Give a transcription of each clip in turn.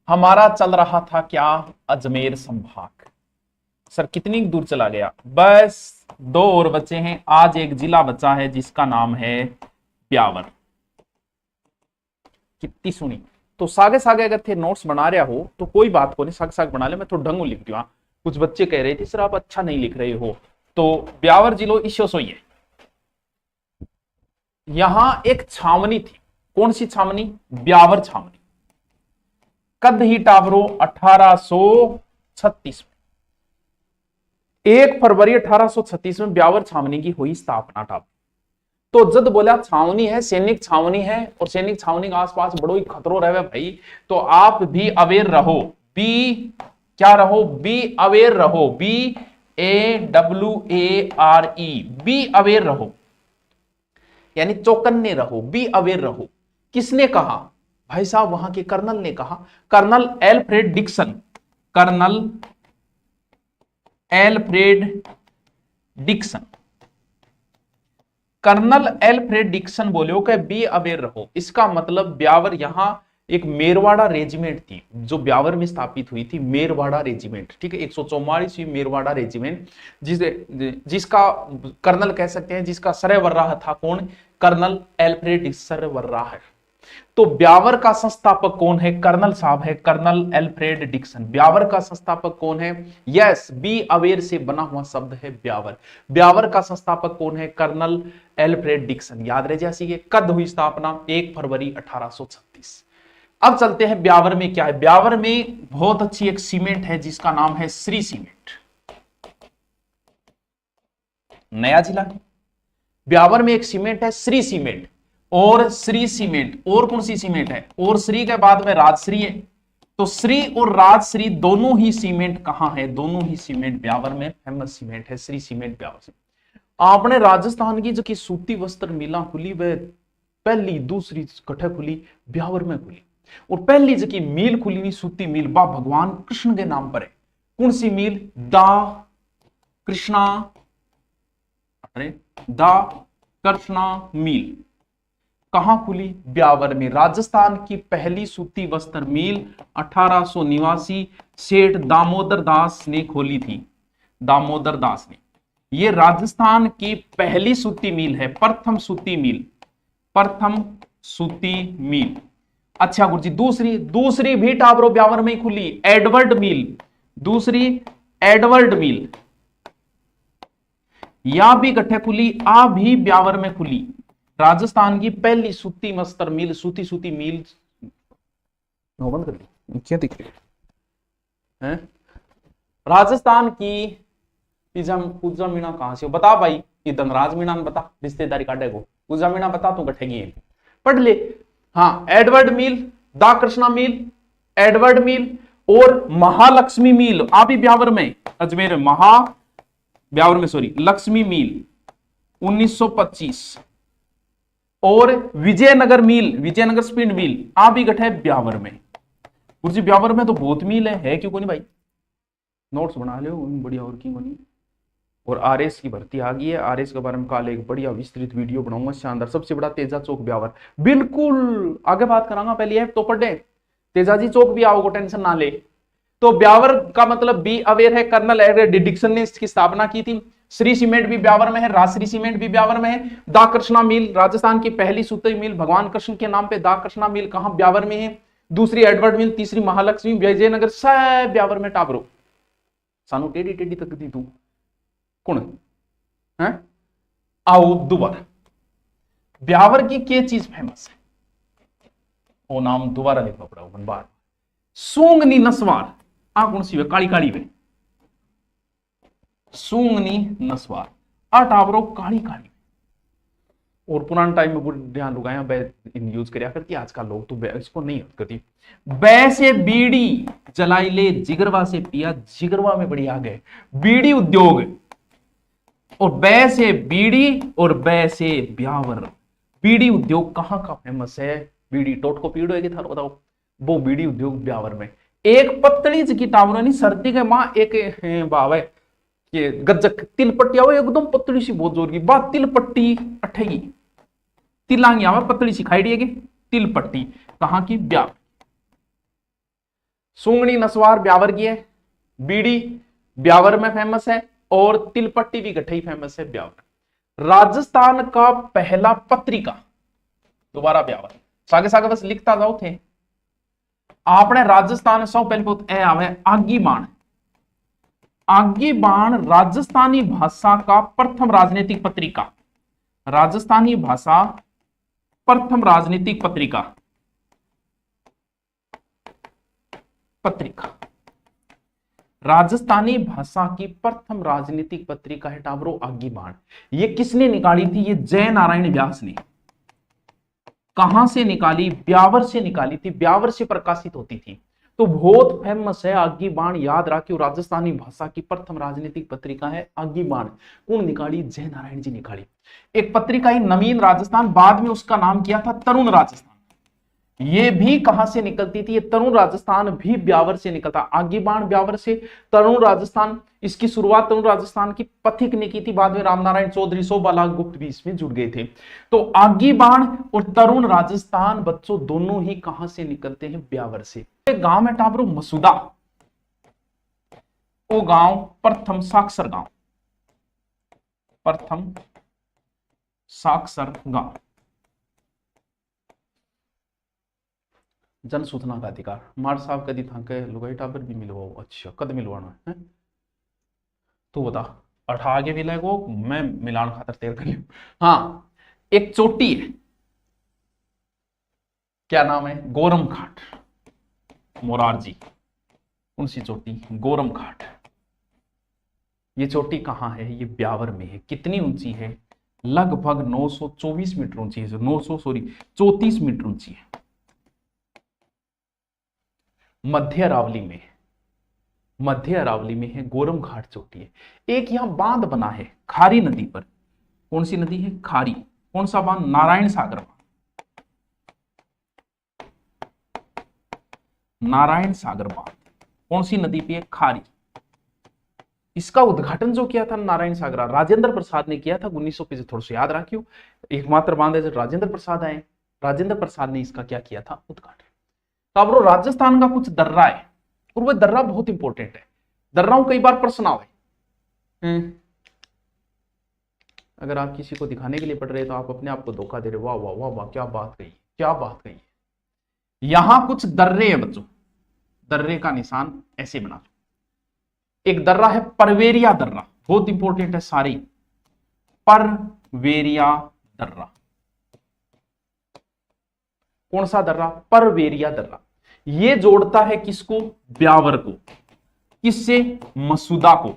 हमारा चल रहा था क्या, अजमेर संभाग। सर कितनी दूर चला गया, बस 2 और बचे हैं। आज एक जिला बचा है जिसका नाम है ब्यावर। कितनी सुनी। तो सागे सागे अगर थे नोट्स बना रहा हो तो कोई बात को नहीं, साग साग बना ले, मैं तो ढंगू लिख दिया। कुछ बच्चे कह रहे थे सर आप अच्छा नहीं लिख रहे हो, तो ब्यावर जिलो ईशो सोई है। यहां एक छावनी थी। कौन सी छावनी? ब्यावर छावनी। कद ही टावरो 1836 में, 1 फरवरी 1836 में ब्यावर छावनी की हुई स्थापना। टावर तो जद बोला छावनी है, सैनिक छावनी है, और सैनिक छावनी के आसपास बड़ो ही खतरो रहे भाई, तो आप भी अवेयर रहो। बी क्या रहो? बी अवेयर रहो। BAWARE, बी अवेयर रहो, यानी चौकन्ने रहो, बी अवेयर रहो। किसने कहा? भाई साहब वहां के कर्नल ने कहा, colonel Alfred Dixon. Colonel Alfred Dixon, colonel Alfred Dixon बोले कि बी अवेयर रहो। इसका मतलब ब्यावर, यहां एक मेरवाड़ा रेजिमेंट थी जो ब्यावर में स्थापित हुई थी, मेरवाड़ा रेजिमेंट, ठीक है, 144वीं मेरवाड़ा रेजिमेंट, जिसका कर्नल कह सकते हैं, जिसका सरवराह था कौन? कर्नल एल्फ्रेड सरवराह है। तो ब्यावर का संस्थापक कौन है? कर्नल साहब है, कर्नल एल्फ्रेड डिक्सन। ब्यावर का संस्थापक कौन है? यस, बी अवेयर से बना हुआ शब्द है ब्यावर। ब्यावर का संस्थापक कौन है? Colonel Alfred Dixon. याद रह जैसी है। कद हुई स्थापना? 1 फरवरी 1836। अब चलते हैं ब्यावर में क्या है। ब्यावर में बहुत अच्छी एक सीमेंट है जिसका नाम है श्री सीमेंट। नया जिला है। ब्यावर में एक सीमेंट है श्री सीमेंट, और श्री सीमेंट, और कौन सी सीमेंट है? और श्री के बाद में राजश्री है। तो श्री और राजश्री दोनों ही सीमेंट कहां है? दोनों ही सीमेंट ब्यावर में फेमस सीमेंट है, श्री सीमेंट ब्यावर से। आपने राजस्थान की जो की सूती वस्त्र मिला खुली, वह पहली दूसरी कट्ठे खुली ब्यावर में खुली, और पहली जो की मिल खुली हुई सूती मिल बा भगवान कृष्ण के नाम पर है। कौन सी मिल? दा कृष्णा मिल। कहां खुली? ब्यावर में। राजस्थान की पहली सूती वस्त्र मिल 1889 सेठ दामोदर दास ने खोली थी। दामोदर दास ने। यह राजस्थान की पहली सूती मिल है, प्रथम सूती मिल, प्रथम सूती मिल। अच्छा गुरुजी, दूसरी भी टावरो ब्यावर में ही खुली, एडवर्ड मिल। दूसरी एडवर्ड मिल, या भी गठे खुली, आ भी ब्यावर में खुली। राजस्थान की पहली सूती वस्त्र मिल, सूती मिल। बंद कर ली, क्या दिख रही है? राजस्थान की पूजा मीणा कहां से हो? बता भाई, ये धनराज मीणा में बता, रिश्तेदारी काटे को। पूजा मीणा बता, तू गठेगी पढ़ ले। हाँ, एडवर्ड मिल, दा कृष्णा मिल, एडवर्ड मिल, और महालक्ष्मी मिल, आ भी ब्यावर में, अजमेर में। ब्यावर में सॉरी, लक्ष्मी मिल 1925, और विजयनगर मिल, विजयनगर स्पिन मिल, आ भी गठे ब्यावर में। कुर्सी ब्यावर में तो बहुत मिल है क्यों नहीं भाई? नोट्स बना लो बढ़िया, और की बनी। और आरएस की भर्ती आ गई है। आरएस के बारे में कल एक बढ़िया विस्तृत वीडियो बनाऊंगा, शानदार। सबसे बड़ा तेजा चौक ब्यावर, बिल्कुल आगे बात करांगा, पहले ऐप तो पढ़े। तेजाजी चौक भी आओगे, टेंशन ना ले। तो ब्यावर का मतलब बी अवेयर है। कर्नल एल्फ्रेड डिक्सन ने इसकी स्थापना की थी। श्री सीमेंट भी ब्यावर में है, राजश्री सीमेंट भी ब्यावर में है। दा कृष्णा मिल, राजस्थान की पहली सूती मिल, भगवान कृष्ण के नाम पे दा कृष्णा मिल, कहां? ब्यावर में है। दूसरी एडवर्ड मिल, तीसरी महालक्ष्मी, विजयनगर, सब ब्यावर में टाबरो। सानू टेढ़ी टेढ़ी तक दी तू कौन है? आओ दोबारा, ब्यावर की क्या चीज फेमस है? वो नाम दोबारा लिखना पड़ा बार। सूंगनी नस्वार, आ कौन सी है? काली काली में सूंगनी नस्वार, आ टावरो काली काली। और पुराने टाइम में पूरे ध्यान रुकाया यूज करया करती, आजकल लोग तो इसको नहीं यूज करती। बैसे बीड़ी जलाई ले, जिगरवा से पिया, जिगरवा में बड़ी आ गए बीड़ी उद्योग। और बैसे बीड़ी और बैसे ब्यावर, बीड़ी उद्योग कहां का फेमस है? बीड़ी टोट को पीड़ो है, थारो बताओ। वो बीड़ी उद्योग ब्यावर में। एक पतली की टावरो नहीं, सर्दी के मां एक भाव है कि गज्जक तिल पट्टी आओ, एकदम पतली सी, बहुत जोर की बात। तिल पट्टी अठेगी, तिलांगी आवा पतली सी खाई के तिल पट्टी, कहां की? ब्यावर। सूंगनी नसवार ब्यावर की है, बीड़ी ब्यावर में फेमस है, और तिलपट्टी भी गठई फेमस है ब्यावर। राजस्थान का पहला पत्रिका, दोबारा ब्यावर। सागे सागे बस लिखता जाओ थे। आपने राजस्थान सब पहले ए आवे आगी बाण। आगी बाण राजस्थानी भाषा का प्रथम राजनीतिक पत्रिका, राजस्थानी भाषा प्रथम राजनीतिक पत्रिका, राजस्थानी भाषा की प्रथम राजनीतिक पत्रिका है टाबरो आगी बाण। ये किसने निकाली थी? ये जय नारायण व्यास ने। कहां से निकाली? ब्यावर से निकाली थी, ब्यावर से प्रकाशित होती थी। तो बहुत फेमस है आगी बाण, याद रखियो। राजस्थानी भाषा की प्रथम राजनीतिक पत्रिका है आगी बाण। कौन निकाली? जय नारायण जी निकाली। एक पत्रिका ही नवीन राजस्थान, बाद में उसका नाम किया था तरुण राजस्थान। ये भी कहां से निकलती थी? ये तरुण राजस्थान भी ब्यावर से निकलता। आगी बाण ब्यावर से, तरुण राजस्थान, इसकी शुरुआत तरुण राजस्थान की पथिक ने की थी। बाद में रामनारायण चौधरी, शोभालाल गुप्त भी इसमें जुड़ गए थे। तो आगी बाण और तरुण राजस्थान बच्चों दोनों ही कहां से निकलते हैं? ब्यावर से। एक गांव है टाबरो मसूदा, वो गांव प्रथम साक्षर गांव, प्रथम साक्षर गांव। जन सूचना का अधिकार मार साहब कदी था के लुगाई टाबर भी मिलवाओ। अच्छा कद मिलवाना है? तू बता। अठा आगे मिलेगो, मैं मिलान खातर तैयार कर लियो। हाँ, एक चोटी है, क्या नाम है? गोरम घाट, मोरारजी। कौन सी चोटी? गोरम घाट। ये चोटी कहां है? ये ब्यावर में है। कितनी ऊंची है? लगभग 924 मीटर ऊंची है। 34 मीटर ऊंची है। मध्य अरावली में, मध्य अरावली में है, गोरम घाट चोटी है। एक यहां बांध बना है खारी नदी पर। कौन सी नदी है? खारी। कौन सा बांध? नारायण सागर बांध, नारायण सागर बांध। कौन सी नदी पे है? खारी। इसका उद्घाटन जो किया था नारायण सागर, राजेंद्र प्रसाद ने किया था 1905। थोड़ा सा याद रखियो, एकमात्र बांध है जब राजेंद्र प्रसाद आए, राजेंद्र प्रसाद ने इसका क्या किया था? उद्घाटन। तो अब राजस्थान का कुछ दर्रा है, और वह दर्रा बहुत इंपॉर्टेंट है। दर्राओं कई बार प्रश्न आए। अगर आप किसी को दिखाने के लिए पढ़ रहे तो आप अपने आप को धोखा दे रहे। वाह वाह वाह वाह, क्या बात कही, क्या बात कही। यहां कुछ दर्रे है बच्चों, दर्रे का निशान ऐसे बना। एक दर्रा है परवेरिया दर्रा, बहुत इंपॉर्टेंट है सारी। परवेरिया दर्रा। कौन सा दर्रा? परवेरिया दर्रा। ये जोड़ता है किसको? ब्यावर को। किससे? मसूदा को।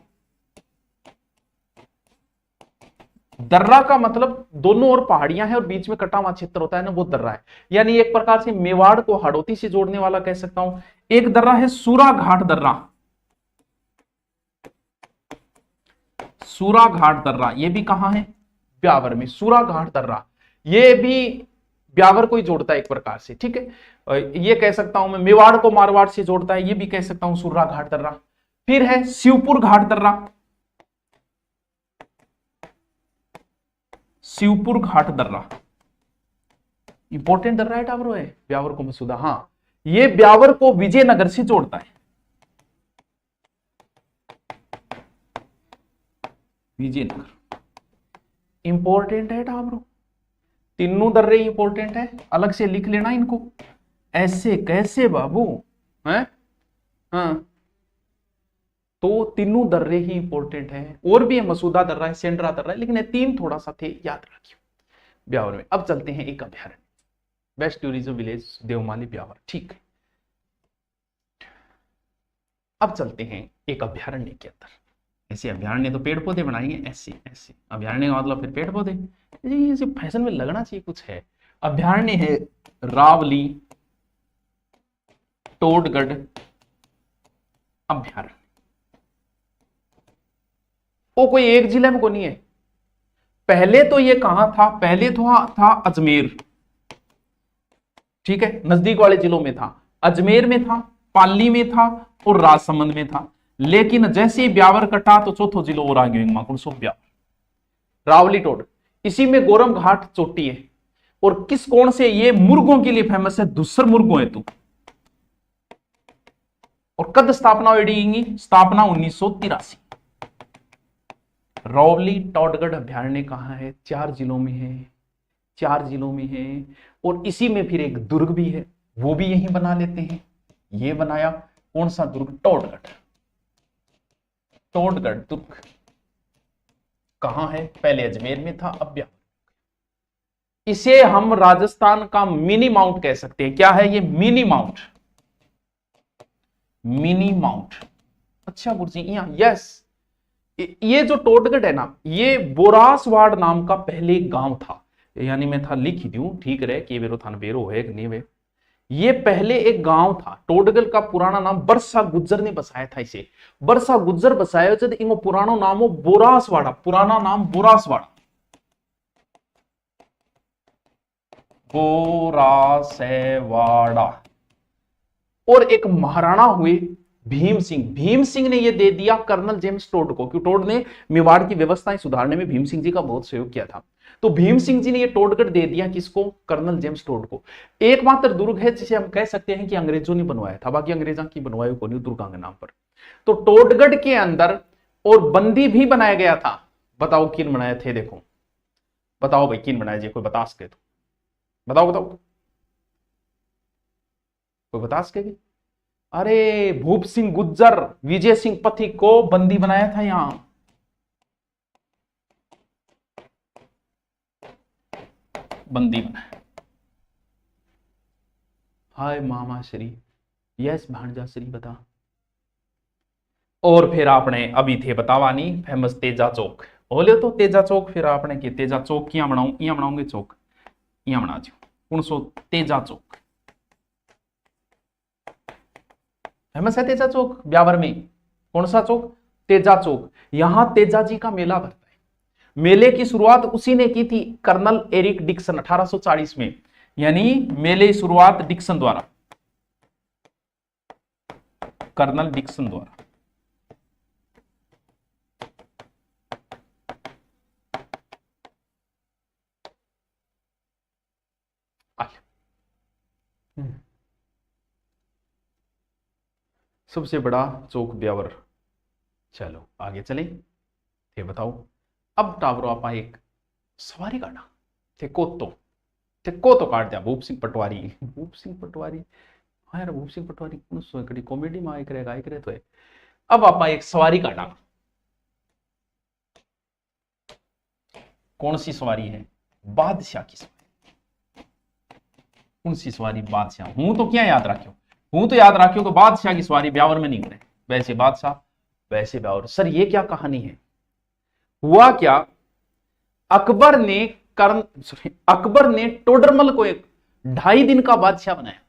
दर्रा का मतलब दोनों ओर पहाड़ियां हैं और बीच में कटा हुआ क्षेत्र होता है ना, वो दर्रा है। यानी एक प्रकार से मेवाड़ को हाड़ौती से जोड़ने वाला कह सकता हूं। एक दर्रा है सूरा घाट दर्रा, सूरा घाट दर्रा। ये भी कहां है? ब्यावर में। सूरा घाट दर्रा ये भी ब्यावर को ही जोड़ता है एक प्रकार से, ठीक है। ये कह सकता हूं मैं मेवाड़ को मारवाड़ से जोड़ता है, ये भी कह सकता हूं सूरा घाट दर्रा। फिर है शिवपुर घाट दर्रा, शिवपुर घाट दर्रा इंपॉर्टेंट दर्रा है टाबरो है ब्यावर को मसूदा। हाँ, ये ब्यावर को विजयनगर से जोड़ता है, विजयनगर इंपॉर्टेंट है टाबरो। तीनों दर्रे इंपॉर्टेंट है, अलग से लिख लेना इनको। ऐसे कैसे बाबू हैं? हाँ, तो तीनों दर्रे ही इंपॉर्टेंट है। और भी है, मसूदा दर्रा है, सेंड्रा दर्रा है, लेकिन ये तीन थोड़ा सा थे, याद रखियो ब्यावर में। अब चलते हैं एक अभ्यारण्य, best tourism village Devmali Beawar, ठीक है। अब चलते हैं एक अभ्यारण्य के अंदर। ऐसे अभ्यारण्य तो पेड़ पौधे बनाएंगे, ऐसे ऐसे अभ्यारण्य का मतलब फिर पेड़ पौधे, ऐसे फैशन में लगना चाहिए कुछ है। अभ्यारण्य है रावली टोडगढ़ अभ्यारण्य। वो कोई एक जिले में को नहीं है। पहले तो ये कहां था? पहले तो था अजमेर, ठीक है, नजदीक वाले जिलों में था। अजमेर में था, पाली में था और राजसमंद में था। लेकिन जैसे ही ब्यावर कटा तो चौथो जिलो और आ गया ब्यावर, रावली टोड। इसी में गोरम घाट चोटी है। और किस कोण से? ये मुर्गों के लिए फेमस है, दुस्सर मुर्गों हेतु, और कद स्थापना हुई? स्थापना 1983। रौली टॉडगढ़ अभ्यारण्य कहाँ है? 4 जिलों में है, 4 जिलों में है। और इसी में फिर एक दुर्ग भी है, वो भी यहीं बना लेते हैं। ये बनाया कौन सा दुर्ग? टॉडगढ़। टॉडगढ़ दुर्ग कहां है? पहले अजमेर में था, अब इसे हम राजस्थान का मिनी माउंट कह सकते हैं। क्या है ये? Mini mount. Mini mount. अच्छा गुरुजी, यहां यस, ये जो टोटगढ़ है ना, ये बोरासवाड़ नाम का पहले एक गांव था। यानी मैं था लिख ही दूं, ठीक रहे कि बेरो थान बेरो है कि नहीं वे। ये पहले एक गांव था। टोडगढ़ का पुराना नाम बरसा गुज्जर ने बसाया था इसे। बरसा गुज्जर बसाया जब इनको पुराना नाम हो बोरासवाड़ा, पुराना नाम बोरासवाड़ा, बोरासवाड़ा। और एक महाराणा हुए भीम सिंह। भीम सिंह ने यह दे दिया कर्नल जेम्स टोड को, क्योंकि टोड ने मेवाड़ की व्यवस्थाएं सुधारने में भीम सिंह जी का बहुत सहयोग किया था। तो भीम सिंह जी ने यह टोडगढ़ दे दिया किसको? कर्नल जेम्स टोड को। एकमात्र दुर्ग है जिसे हम कह सकते हैं कि अंग्रेजों ने बनवाया था, बाकी अंग्रेजों की बनवाई को नहीं, दुर्गा के नाम पर। तो टोडगढ़ के अंदर और बंदी भी बनाया गया था। बताओ किन बनाए थे? देखो बताओ भाई, किन बनाया जी? कोई बता सके तो बताओ, बताओ कोई बता सके? अरे भूप सिंह गुज्जर, विजय सिंह पथिक को बंदी बनाया था यहां। बंदी बनाया। हाय मामा श्री, यस भांजा श्री, बता। और फिर आपने अभी थे बतावानी फेमस तेजा चौक बोले तो तेजा चौक, फिर आपने कि तेजा चौक क्या बनाऊं? यहाँ बनाऊंगे चौक, यहाँ बना दो कौन सो? तेजा चौक फेमस है। तेजा चौक ब्यावर में कौन सा चौक? तेजा चौक। यहां तेजा जी का मेला भरता है। मेले की शुरुआत उसी ने की थी, कर्नल एरिक डिक्सन 1840 में। यानी मेले की शुरुआत डिक्सन द्वारा, कर्नल डिक्सन द्वारा। सबसे बड़ा चौक ब्यावर। चलो आगे चले, ये बताओ। अब टावरो आप एक सवारी काटा थे को तो काट दिया भूप सिंह पटवारी। भूप सिंह पटवारी, हाँ यार, भूप सिंह पटवारी कौन सो कड़ी कॉमेडी में आए करे तो है। अब आप एक सवारी काटा, कौन सी सवारी है? बादशाह की सवारी। कौन सी सवारी? बादशाह। हूं तो क्या याद रखियो? हूं तो याद रखियो कि बादशाह की सवारी ब्यावर में नहीं करे, वैसे बादशाह वैसे ब्यावर। सर ये क्या कहानी है? हुआ क्या, अकबर ने अकबर ने टोडरमल को एक 2.5 दिन का बादशाह बनाया।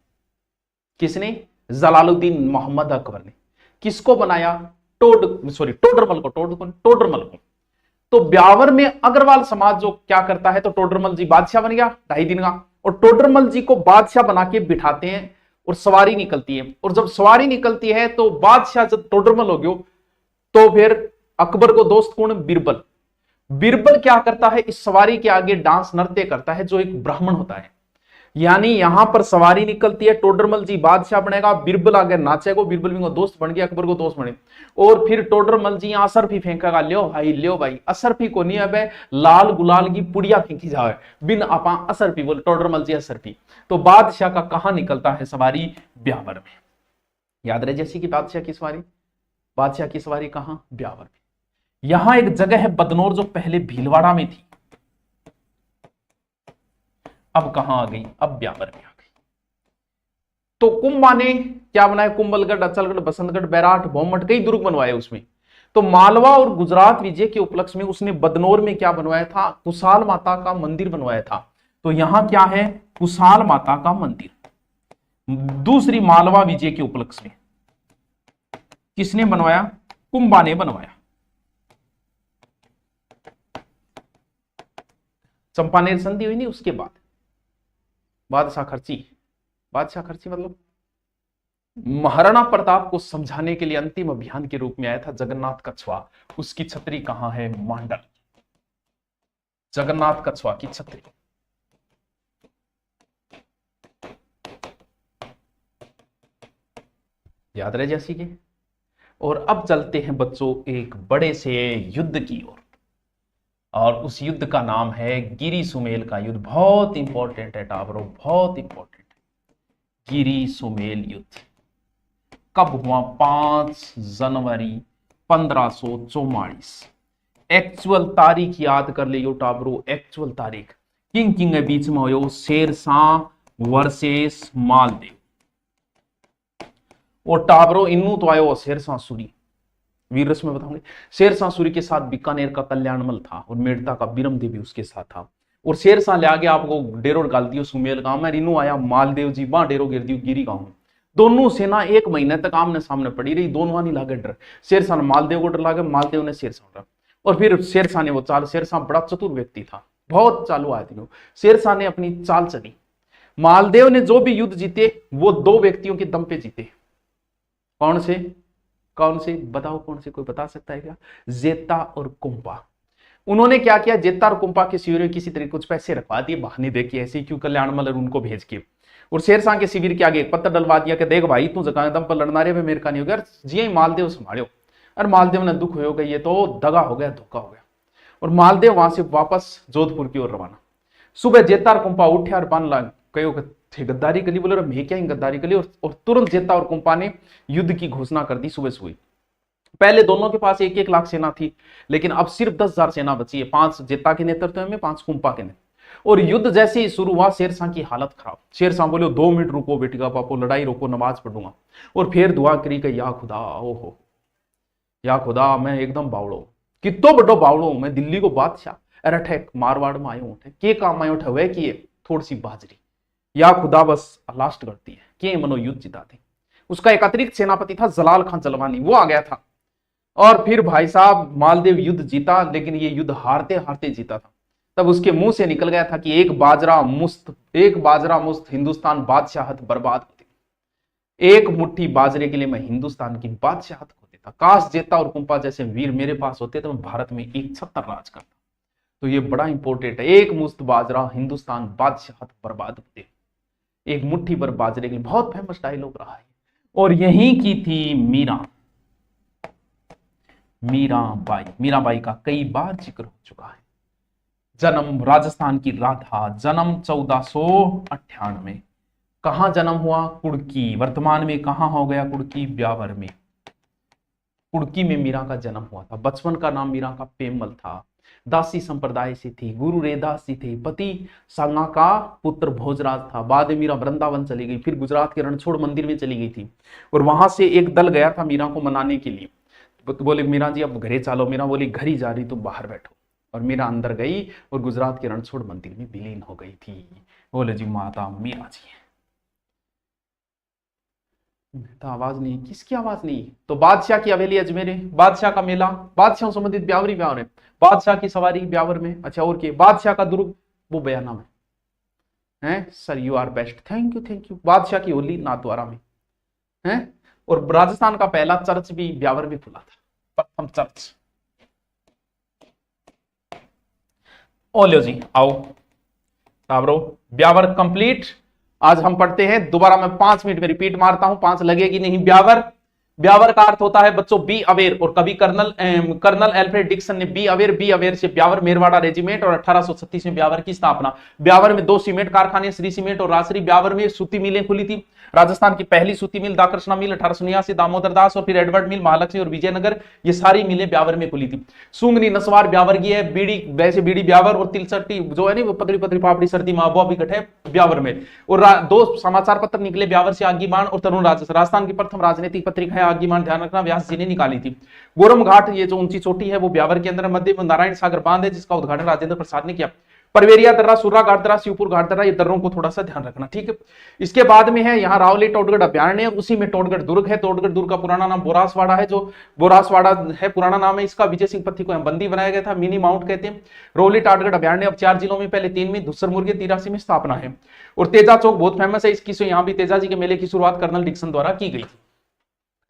किसने? जलालुद्दीन मोहम्मद अकबर ने। किसको बनाया? टोडरमल को। टोडरमल को। तो ब्यावर में अग्रवाल समाज जो क्या करता है, तो टोडरमल जी बादशाह बन गया 2.5 दिन का। और टोडरमल जी को बादशाह बना के बिठाते हैं और सवारी निकलती है। और जब सवारी निकलती है तो बादशाह जब टोडरमल हो गयो, तो फिर अकबर को दोस्त कौन? बीरबल। बीरबल क्या करता है? इस सवारी के आगे डांस नृत्य करता है, जो एक ब्राह्मण होता है। यानी यहां पर सवारी निकलती है, टोडरमल जी बादशाह बनेगा, बीरबल आगे नाचेगा, बीरबल भी दोस्त बन गया, अकबर को दोस्त बने। और फिर टोडरमल जी यहां असरफी फेंकेगा, लियो भाई असरफी को नहीं, अब लाल गुलाल की पुड़िया फेंकी जाए बिन आपा असरफी बोले, टोडरमल जी असरफी। तो बादशाह का कहां निकलता है सवारी? ब्यावर में। याद रहे जैसी की बादशाह की सवारी, बादशाह की सवारी कहां? ब्यावर में। यहां एक जगह है बदनौर जो पहले भीलवाड़ा में थी, अब कहां आ गई? अब ब्यावर में आ गई। तो कुंभा ने क्या बनाया? कुंभलगढ़, अचलगढ़, बसंतगढ़, बैराठ, भौमट, कई दुर्ग बनवाए उसमें। तो मालवा और गुजरात विजय के उपलक्ष्य में उसने बदनौर में क्या बनवाया था? कुशाल माता का मंदिर बनवाया था। तो यहां क्या है? कुशाल माता का मंदिर। दूसरी मालवा विजय के उपलक्ष्य में किसने बनवाया? कुंभा ने बनवाया। चंपानेर संधि हुई नहीं उसके बाद, बादशाह खर्ची मतलब महाराणा प्रताप को समझाने के लिए अंतिम अभियान के रूप में आया था जगन्नाथ कछुआ। उसकी छतरी कहां है? मांडल। जगन्नाथ कछुआ की छतरी। याद रह जैसी के। और अब चलते हैं बच्चों एक बड़े से युद्ध की ओर, और उस युद्ध का नाम है गिरी सुमेल का युद्ध। बहुत इंपॉर्टेंट है टाबरो, बहुत इंपॉर्टेंट है। गिरी सुमेल युद्ध कब हुआ? 5 जनवरी 1544। एक्चुअल तारीख याद कर लियो टाबरो, एक्चुअल तारीख। किंग किंग के बीच में हो, शेरशाह वर्सेस मालदेव। और टाबरो इनू तो आयो शेरशाह सूरी, वीर रस में बताऊंगे। शेरशाह सूरी के साथ बीकानेर का कल्याणमल था और मेड़ता का बिरम देवी उसके साथ था। और शेरशाह ले आगे आपको डेरो डाल दियो सुमेल गांव में। इनू आया मालदेव जी वहां डेरो गिर दियो गिरी गांव में। दोनों सेना 1 महीने तक आमने सामने पड़ी रही, दोनों नहीं लागे डर। शेरशाह ने मालदेव को डर लागे, मालदेव ने शेरशाह डर। और फिर शेरशाह ने वो चाल, शेरशाह बड़ा चतुर व्यक्ति था, बहुत चालू आदमी। शेरशाह ने अपनी चाल चली। मालदेव ने जो भी युद्ध जीते वो 2 व्यक्तियों के दम पे जीते। कौन से? कौन से बताओ, कौन से? कोई बता सकता है क्या? जेता और कुंपा। उन्होंने क्या किया? जेता और कुंपा के शिविर में किसी तरह कुछ पैसे रखवा दिए, बहाने देखिए ऐसे क्यों कल्याणमल उनको भेज के। और शेरशाह के शिविर के आगे एक पत्र डलवा दिया कि देख भाई तू जगह दम पर लड़ना रे, मेरे का नहीं हो गया, जी मालदेव संभालो। और मालदेव ने दुख हो गया, ये तो दगा हो गया, धोखा हो गया। और मालदेव वहां से वापस जोधपुर की ओर रवाना। सुबह जेता और कुंपा उठे और बान ला कहो थे गद्दारी कली, बोले मैं क्या गद्दारी कली। और तुरंत जेता और कुंपा ने युद्ध की घोषणा कर दी सुबह सुबह। पहले दोनों के पास 1-1 लाख सेना थी, लेकिन अब सिर्फ 10,000 सेना बची है, 5 जेता के नेतृत्व में, 5 कुंपा के नेतृत्व। और युद्ध जैसे ही शुरू हुआ शेरशाह की हालत खराब। शेरशाह बोले 2 मिनट रुको बेटिका पापो, लड़ाई रोको, नमाज पढ़ूंगा। और फिर दुआ करी कि या खुदा, ओहो या खुदा मैं एकदम बावड़ो, कितो बड़ो बावड़ो, मैं दिल्ली को बादशाह, अरे ठे मारवाड़ में आयो उठे के काम आयो उठे, वह किए थोड़ी सी बाजरी, या खुदा बस लास्ट करती है कि मनो युद्ध जिता दे। उसका एक अतिरिक्त सेनापति था जलाल खान जलवानी, वो आ गया था। और फिर भाई साहब मालदेव युद्ध जीता, लेकिन ये युद्ध हारते हारते जीता था। तब उसके मुंह से निकल गया था कि एक बाजरा मुस्त हिंदुस्तान बादशाहत बर्बाद होती, एक मुट्ठी बाजरे के लिए मैं हिंदुस्तान की बादशाहत खो देता। काश जेता और कुंपा जैसे वीर मेरे पास होते तो मैं भारत में एक छत्तर राज करता। तो ये बड़ा इंपॉर्टेंट है, एक मुश्त बाजरा हिंदुस्तान बादशाहत बर्बाद होते, एक मुट्ठी भर बाजरे के लिए। बहुत फेमस डायलॉग रहा है। और यहीं की थी मीराबाई। मीराबाई का कई बार जिक्र हो चुका है। जन्म राजस्थान की राधा, जन्म 1498। कहां जन्म हुआ? कुड़की। वर्तमान में कहां हो गया कुड़की? ब्यावर में। कुड़की में मीरा का जन्म हुआ था। बचपन का नाम मीरा का पेमल था। दासी संप्रदाय से थी, गुरु रेदास जी थे। पति सांगा का पुत्र भोजराज था। बाद में मीरा वृंदावन चली गई, फिर गुजरात के रणछोड़ मंदिर में चली गई थी। और वहां से एक दल गया था मीरा को मनाने के लिए। बोले मीरा जी अब घरे चलो। मीरा बोली घर ही जा रही, तुम बाहर बैठो। और मीरा अंदर गई और गुजरात के रणछोड़ मंदिर में विलीन हो गई थी। बोले जी माता मीरा जी है। तो आवाज नहीं, किसकी आवाज नहीं? तो बादशाह की हवेली अजमेर, बादशाह का मेला, बादशाह संबंधित ब्यावरी ब्यावर है, बादशाह की सवारी ब्यावर में। अच्छा और के बादशाह का दुर्ग वो बयाना में है। Sir you are best, thank you. बादशाह की होली नाथद्वारा में है। और राजस्थान का पहला चर्च भी ब्यावर में खुला था, प्रथम चर्च। ओलियो जी आओ टाबरो, ब्यावर कंप्लीट। आज हम पढ़ते हैं दोबारा, मैं 5 मिनट में रिपीट मारता हूं, 5 लगेगी नहीं। ब्यावर का अर्थ होता है बच्चों बी अवेयर। और कभी कर्नल एल्फ्रेड डिक्सन ने बी अवेयर से ब्यावर मेरवाड़ा रेजिमेंट और 1836 में ब्यावर की स्थापना। ब्यावर में 2 सीमेंट कारखाने, श्री सीमेंट और राजश्री। ब्यावर में सूती मिलें खुली थी। राजस्थान की पहली सूती मिल दाकृष्णा मिल 1889, दामोदर दास, और फिर एडवर्ड मिल, महालक्ष्मी और विजयनगर, ये सारी मिलें ब्यावर में खुली थी। सूंगनी नसवार ब्यावर की है। बीड़ी वैसे बीड़ी ब्यावर, और तिलचट्टी जो है ना पतली पतली पापड़ी सर्दी माबुआ भी कटे ब्यावर में। और 2 समाचार पत्र निकले ब्यावर से, आगीबाण और तरुण राजस्थान की प्रथम राजनीतिक पत्रिका है आगीबाण, ध्यान रखना, व्यास जी ने निकाली थी। गोरम घाट ये जो ऊंची चोटी है वो ब्यावर के अंदर, मध्य में नारायण सागर बांध है जिसका उद्घाटन राजेंद्र प्रसाद ने किया। परवेरिया दर्रा, सुर्रा घाट दर्रा, शिवपुर घाट दर्रा, ये दर्रों को थोड़ा सा ध्यान रखना, ठीक है। इसके बाद में है यहाँ रावली टोडगढ़ अभ्यारण्य, उसी में टोडगढ़ दुर्ग है। टोडगढ़ दुर्ग का पुराना नाम बोरासवाड़ा है, जो बोरासवाड़ा है पुराना नाम है इसका। विजय सिंह पत्ती को यहाँ बंदी बनाया गया था, मिनी माउंट कहते हैं। रोली टाटगढ़ अभ्यारण्य अब 4 जिलों में, पहले 3 में, धुस्सर मुर्गे 83 में स्थापना है। और तेजा चौक बहुत फेमस है इसकी, यहाँ भी तेजा जी के मेले की शुरुआत कर्नल डिक्सन द्वारा की गई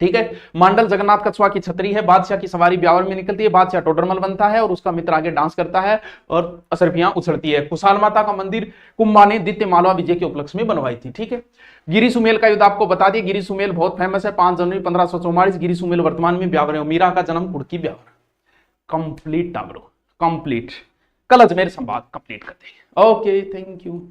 थी, ठीक है। मांडल जगन्नाथ कछुआ की छतरी है। बादशाह की सवारी ब्यावर में निकलती है। बादशाह टोडरमल बनता है और उसका मित्र आगे डांस करता है और असरफियां उछलती है। खुशहाल माता का मंदिर कुंभा ने द्वितीय मालवा विजय के उपलक्ष्य में बनवाई थी। ठीक है। गिरी सुमेल का युद्ध आपको बता दिए। गिरी सुमेल बहुत फेमस है। 5 जनवरी 1544। गिरी सुमेल वर्तमान में ब्यावर है। मीरा का जन्म कुड़की ब्यावर। कंप्लीट टाबरो, कंप्लीट। कल अजमेर संवाद कंप्लीट करते हैं। Okay, thank you.